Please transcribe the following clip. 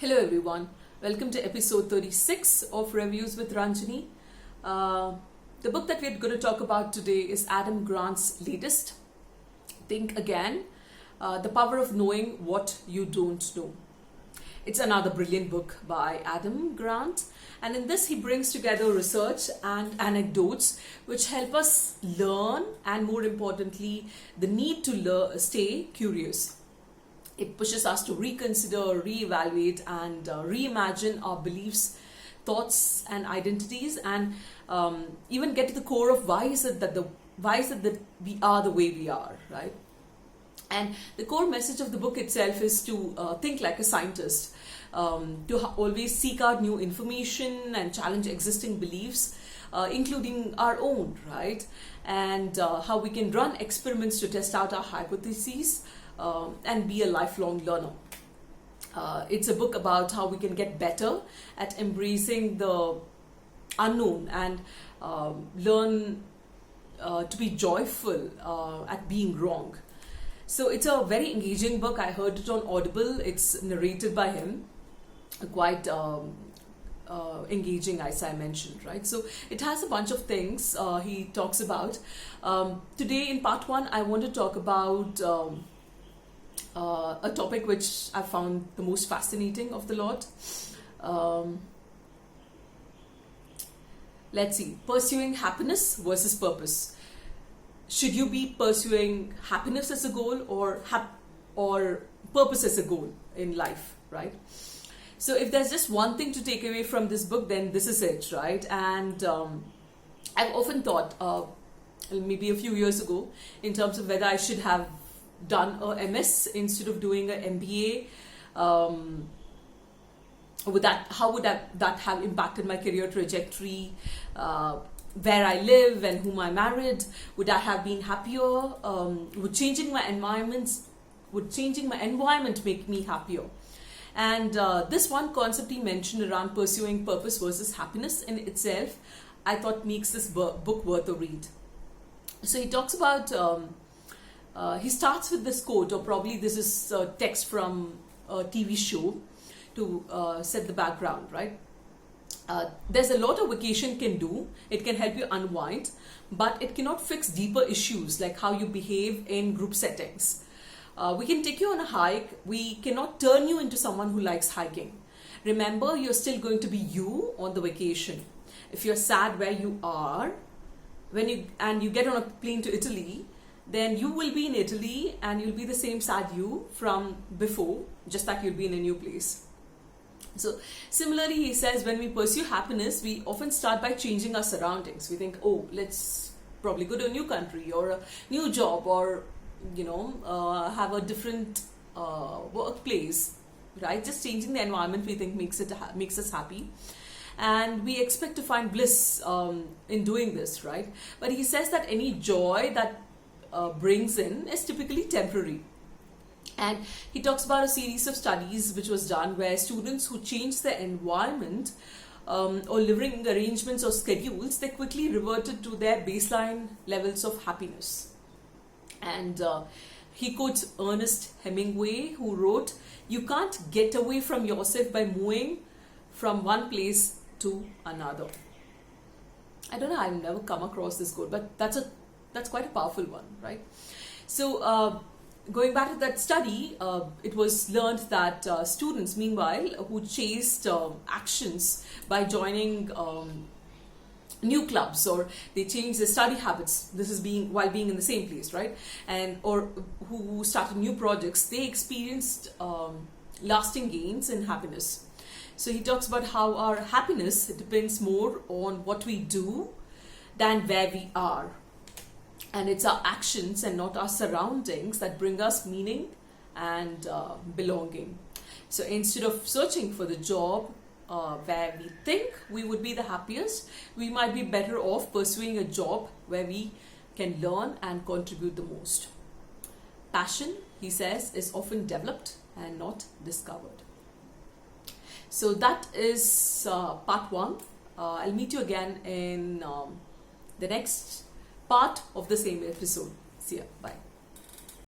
Hello everyone, welcome to episode 36 of Reviews with Ranjani. The book that we're going to talk about today is Adam Grant's latest, Think Again, The Power of Knowing What You Don't Know. It's another brilliant book by Adam Grant, and in this he brings together research and anecdotes which help us learn, and more importantly, the need to stay curious. It pushes us to reconsider, reevaluate, and reimagine our beliefs, thoughts, and identities, and even get to the core of why is it that we are the way we are, right? And the core message of the book itself is to think like a scientist, to always seek out new information and challenge existing beliefs, including our own, right? And how we can run experiments to test out our hypotheses. And be a lifelong learner. It's a book about how we can get better at embracing the unknown and learn to be joyful at being wrong. So it's a very engaging book. I heard it on Audible. It's narrated by him, quite engaging, as I mentioned, right? So it has a bunch of things he talks about. Today in part one, I want to talk about a topic which I found the most fascinating of the lot. Let's see, pursuing happiness versus purpose. Should you be pursuing happiness as a goal or purpose as a goal in life, right? So if there's just one thing to take away from this book, then this is it, right? And I've often thought, maybe a few years ago, in terms of whether I should have done a MS instead of doing an MBA. How would that have impacted my career trajectory, where I live and whom I married? Would I have been happier? Would changing my environment make me happier? And this one concept he mentioned around pursuing purpose versus happiness in itself, I thought makes this book worth a read. So he talks about he starts with this quote, or probably this is text from a TV show to set the background, right? There's a lot a vacation can do. It can help you unwind, but it cannot fix deeper issues like how you behave in group settings. We can take you on a hike. We cannot turn you into someone who likes hiking. Remember, you're still going to be you on the vacation. If you're sad where you are, when you get on a plane to Italy, then you will be in Italy and you'll be the same sad you from before, just that you'll be in a new place. So similarly, he says, when we pursue happiness, we often start by changing our surroundings. We think, oh, let's probably go to a new country or a new job, or have a different workplace, right? Just changing the environment we think makes us happy. And we expect to find bliss in doing this, right? But he says that any joy that brings in is typically temporary. And he talks about a series of studies which was done where students who changed their environment or living arrangements or schedules, they quickly reverted to their baseline levels of happiness. And he quotes Ernest Hemingway, who wrote, "You can't get away from yourself by moving from one place to another." I don't know, I've never come across this quote, but that's quite a powerful one, right? So going back to that study, it was learned that students, meanwhile, who chased actions by joining new clubs, or they changed their study habits, this is while being in the same place, right? Or who started new projects, they experienced lasting gains in happiness. So he talks about how our happiness depends more on what we do than where we are. And it's our actions and not our surroundings that bring us meaning and belonging. So instead of searching for the job where we think we would be the happiest, we might be better off pursuing a job where we can learn and contribute the most. Passion, he says, is often developed and not discovered. So that is part one. I'll meet you again in the next part of the same episode. See ya. Bye.